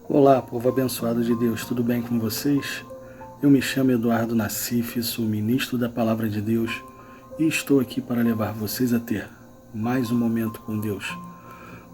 Olá, povo abençoado de Deus, tudo bem com vocês? Eu me chamo Eduardo Nassif, sou ministro da Palavra de Deus e estou aqui para levar vocês a ter mais um momento com Deus.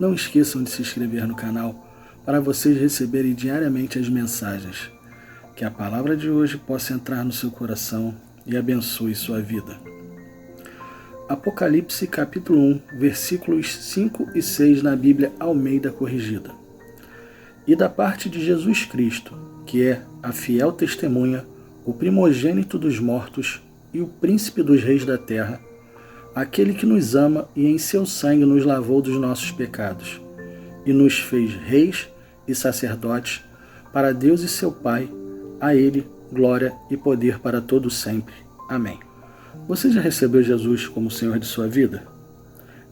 Não esqueçam de se inscrever no canal para vocês receberem diariamente as mensagens. Que a palavra de hoje possa entrar no seu coração e abençoe sua vida. Apocalipse capítulo 1, versículos 5 e 6 na Bíblia Almeida Corrigida. E da parte de Jesus Cristo, que é a fiel testemunha, o primogênito dos mortos e o príncipe dos reis da terra, aquele que nos ama e em seu sangue nos lavou dos nossos pecados, e nos fez reis e sacerdotes para Deus e seu Pai, a Ele glória e poder para todo sempre. Amém. Você já recebeu Jesus como Senhor de sua vida?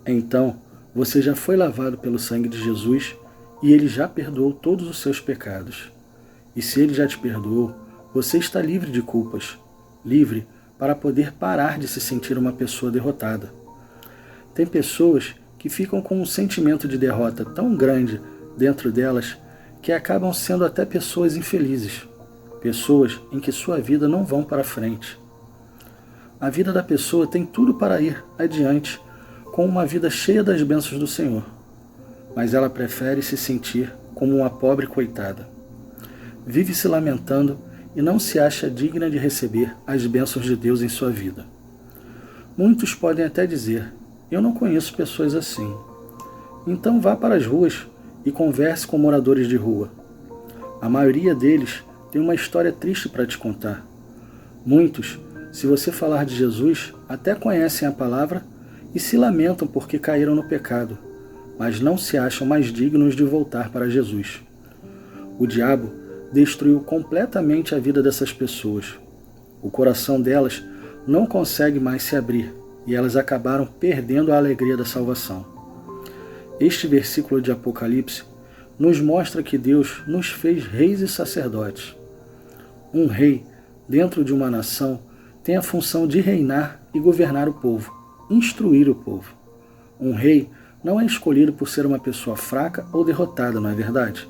Então, você já foi lavado pelo sangue de Jesus e Ele já perdoou todos os seus pecados. E se Ele já te perdoou, você está livre de culpas, livre para poder parar de se sentir uma pessoa derrotada. Tem pessoas que ficam com um sentimento de derrota tão grande dentro delas que acabam sendo até pessoas infelizes, pessoas em que sua vida não vão para frente. A vida da pessoa tem tudo para ir adiante com uma vida cheia das bênçãos do Senhor, mas ela prefere se sentir como uma pobre coitada. Vive se lamentando e não se acha digna de receber as bênçãos de Deus em sua vida. Muitos podem até dizer: eu não conheço pessoas assim. Então vá para as ruas e converse com moradores de rua. A maioria deles tem uma história triste para te contar. Muitos, se você falar de Jesus, até conhecem a palavra e se lamentam porque caíram no pecado, mas não se acham mais dignos de voltar para Jesus. O diabo destruiu completamente a vida dessas pessoas. O coração delas não consegue mais se abrir e elas acabaram perdendo a alegria da salvação. Este versículo de Apocalipse nos mostra que Deus nos fez reis e sacerdotes. Um rei, dentro de uma nação, tem a função de reinar e governar o povo, instruir o povo. Um rei não é escolhido por ser uma pessoa fraca ou derrotada, não é verdade?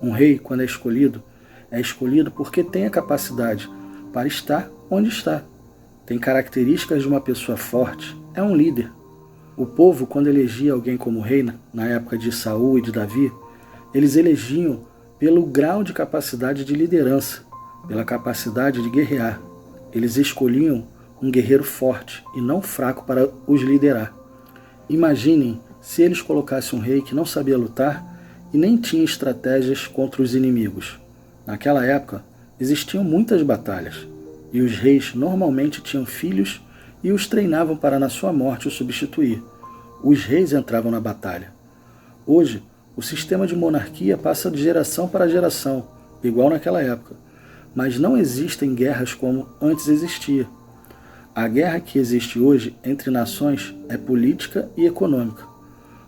Um rei, quando é escolhido porque tem a capacidade para estar onde está. Tem características de uma pessoa forte, é um líder. O povo, quando elegia alguém como rei, na época de Saul e de Davi, eles elegiam pelo grau de capacidade de liderança, pela capacidade de guerrear. Eles escolhiam um guerreiro forte e não fraco para os liderar. Imaginem se eles colocassem um rei que não sabia lutar e nem tinha estratégias contra os inimigos. Naquela época, existiam muitas batalhas, e os reis normalmente tinham filhos e os treinavam para na sua morte o substituir. Os reis entravam na batalha. Hoje, o sistema de monarquia passa de geração para geração, igual naquela época, mas não existem guerras como antes existia. A guerra que existe hoje entre nações é política e econômica.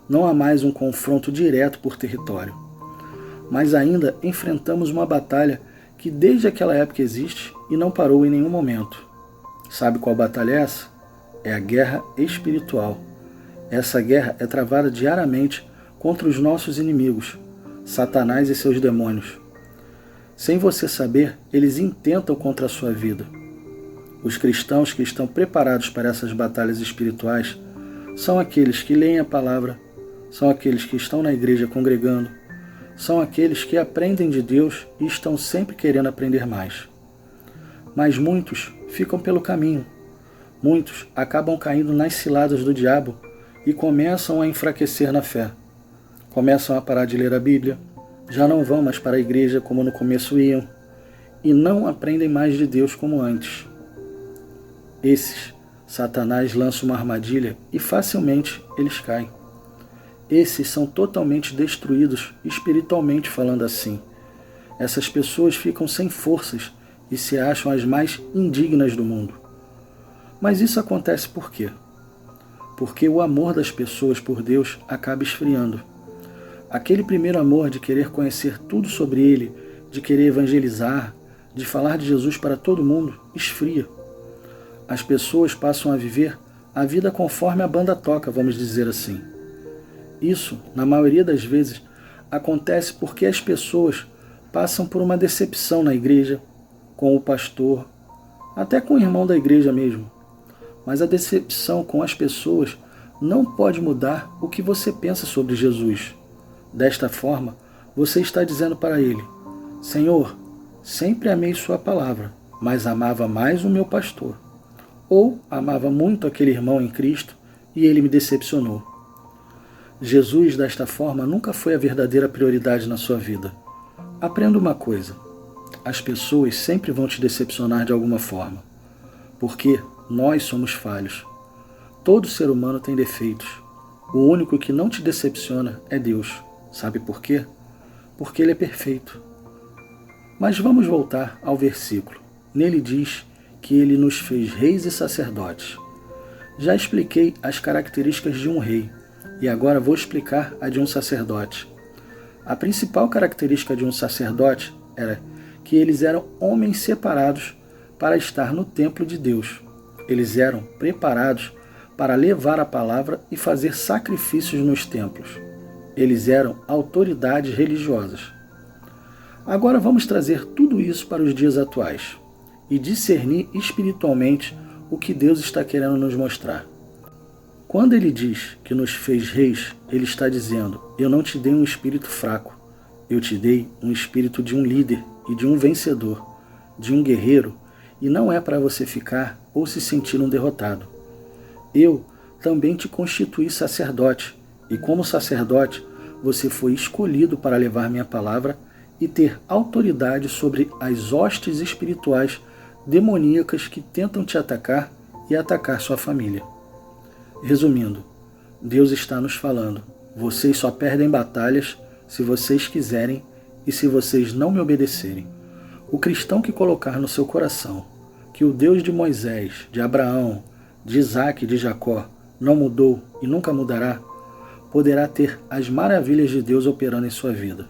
Não há mais um confronto direto por território. Mas ainda enfrentamos uma batalha que desde aquela época existe e não parou em nenhum momento. Sabe qual batalha é essa? É a guerra espiritual. Essa guerra é travada diariamente contra os nossos inimigos, Satanás e seus demônios. Sem você saber, eles intentam contra a sua vida. Os cristãos que estão preparados para essas batalhas espirituais são aqueles que leem a palavra, são aqueles que estão na igreja congregando, são aqueles que aprendem de Deus e estão sempre querendo aprender mais. Mas muitos ficam pelo caminho. Muitos acabam caindo nas ciladas do diabo e começam a enfraquecer na fé. Começam a parar de ler a Bíblia, já não vão mais para a igreja como no começo iam, e não aprendem mais de Deus como antes. Esses, Satanás lança uma armadilha e facilmente eles caem. Esses são totalmente destruídos espiritualmente falando assim. Essas pessoas ficam sem forças e se acham as mais indignas do mundo. Mas isso acontece por quê? Porque o amor das pessoas por Deus acaba esfriando. Aquele primeiro amor de querer conhecer tudo sobre Ele, de querer evangelizar, de falar de Jesus para todo mundo, esfria. As pessoas passam a viver a vida conforme a banda toca, vamos dizer assim. Isso, na maioria das vezes, acontece porque as pessoas passam por uma decepção na igreja, com o pastor, até com o irmão da igreja mesmo. Mas a decepção com as pessoas não pode mudar o que você pensa sobre Jesus. Desta forma, você está dizendo para ele: Senhor, sempre amei sua palavra, mas amava mais o meu pastor. Ou amava muito aquele irmão em Cristo e ele me decepcionou. Jesus, desta forma, nunca foi a verdadeira prioridade na sua vida. Aprenda uma coisa: as pessoas sempre vão te decepcionar de alguma forma, porque nós somos falhos. Todo ser humano tem defeitos. O único que não te decepciona é Deus. Sabe por quê? Porque Ele é perfeito. Mas vamos voltar ao versículo. Nele diz que Ele nos fez reis e sacerdotes. Já expliquei as características de um rei, e agora vou explicar a de um sacerdote. A principal característica de um sacerdote era que eles eram homens separados para estar no templo de Deus. Eles eram preparados para levar a palavra e fazer sacrifícios nos templos. Eles eram autoridades religiosas. Agora vamos trazer tudo isso para os dias atuais e discernir espiritualmente o que Deus está querendo nos mostrar. Quando Ele diz que nos fez reis, Ele está dizendo: eu não te dei um espírito fraco, eu te dei um espírito de um líder e de um vencedor, de um guerreiro, e não é para você ficar ou se sentir um derrotado. Eu também te constituí sacerdote, e como sacerdote, você foi escolhido para levar minha palavra e ter autoridade sobre as hostes espirituais demoníacas que tentam te atacar e atacar sua família. Resumindo, Deus está nos falando: vocês só perdem batalhas se vocês quiserem e se vocês não me obedecerem. O cristão que colocar no seu coração que o Deus de Moisés, de Abraão, de Isaac e de Jacó não mudou e nunca mudará, poderá ter as maravilhas de Deus operando em sua vida.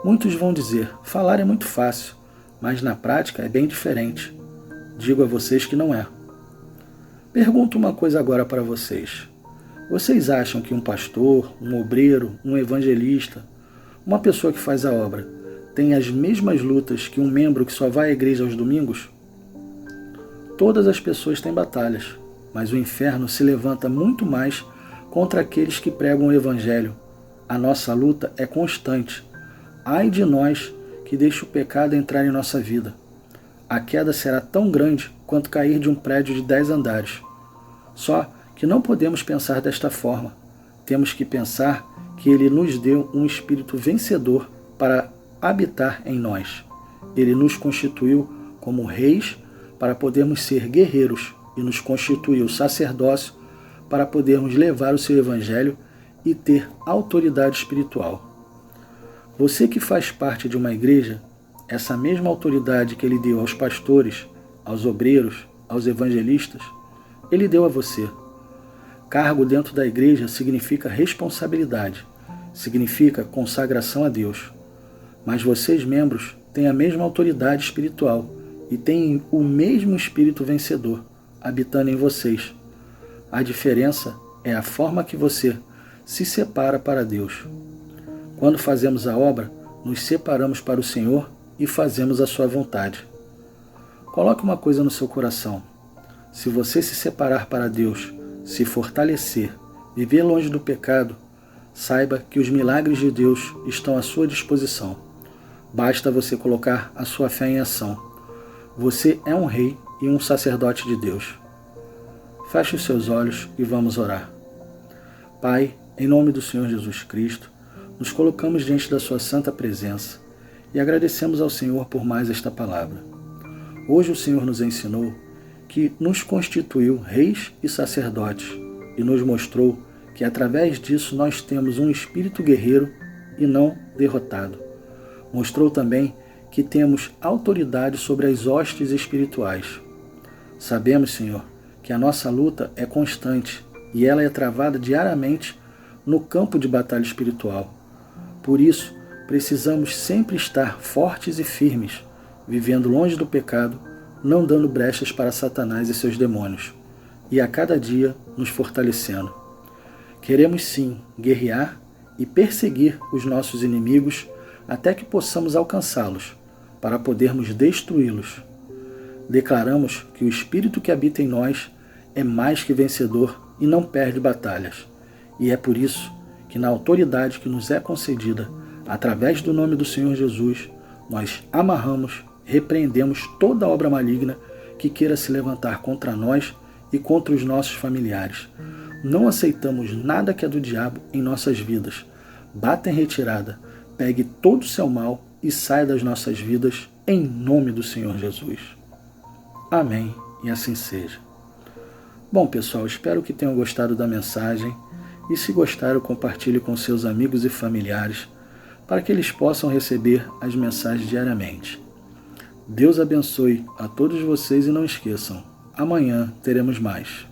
Muitos vão dizer: falar é muito fácil, mas na prática é bem diferente. Digo a vocês que não é. Pergunto uma coisa agora para vocês. Vocês acham que um pastor, um obreiro, um evangelista, uma pessoa que faz a obra, tem as mesmas lutas que um membro que só vai à igreja aos domingos? Todas as pessoas têm batalhas, mas o inferno se levanta muito mais contra aqueles que pregam o evangelho. A nossa luta é constante. Ai de nós que deixa o pecado entrar em nossa vida. A queda será tão grande quanto cair de um prédio de 10 andares. Só que não podemos pensar desta forma. Temos que pensar que Ele nos deu um espírito vencedor para habitar em nós. Ele nos constituiu como reis para podermos ser guerreiros e nos constituiu sacerdócio para podermos levar o seu evangelho e ter autoridade espiritual. Você que faz parte de uma igreja, essa mesma autoridade que Ele deu aos pastores, aos obreiros, aos evangelistas, Ele deu a você. Cargo dentro da igreja significa responsabilidade, significa consagração a Deus. Mas vocês, membros, têm a mesma autoridade espiritual e têm o mesmo espírito vencedor habitando em vocês. A diferença é a forma que você se separa para Deus. Quando fazemos a obra, nos separamos para o Senhor e fazemos a sua vontade. Coloque uma coisa no seu coração. Se você se separar para Deus, se fortalecer, viver longe do pecado, saiba que os milagres de Deus estão à sua disposição. Basta você colocar a sua fé em ação. Você é um rei e um sacerdote de Deus. Feche os seus olhos e vamos orar. Pai, em nome do Senhor Jesus Cristo, nos colocamos diante da sua santa presença e agradecemos ao Senhor por mais esta palavra. Hoje o Senhor nos ensinou que nos constituiu reis e sacerdotes e nos mostrou que através disso nós temos um espírito guerreiro e não derrotado. Mostrou também que temos autoridade sobre as hostes espirituais. Sabemos, Senhor, que a nossa luta é constante e ela é travada diariamente no campo de batalha espiritual. Por isso, precisamos sempre estar fortes e firmes, vivendo longe do pecado, não dando brechas para Satanás e seus demônios, e a cada dia nos fortalecendo. Queremos sim guerrear e perseguir os nossos inimigos até que possamos alcançá-los, para podermos destruí-los. Declaramos que o Espírito que habita em nós é mais que vencedor e não perde batalhas, e é por isso que na autoridade que nos é concedida, através do nome do Senhor Jesus, nós amarramos, repreendemos toda obra maligna que queira se levantar contra nós e contra os nossos familiares. Não aceitamos nada que é do diabo em nossas vidas. Bata em retirada, pegue todo o seu mal e saia das nossas vidas em nome do Senhor Jesus. Amém, e assim seja. Bom, pessoal, espero que tenham gostado da mensagem e se gostaram, compartilhe com seus amigos e familiares para que eles possam receber as mensagens diariamente. Deus abençoe a todos vocês e não esqueçam, amanhã teremos mais.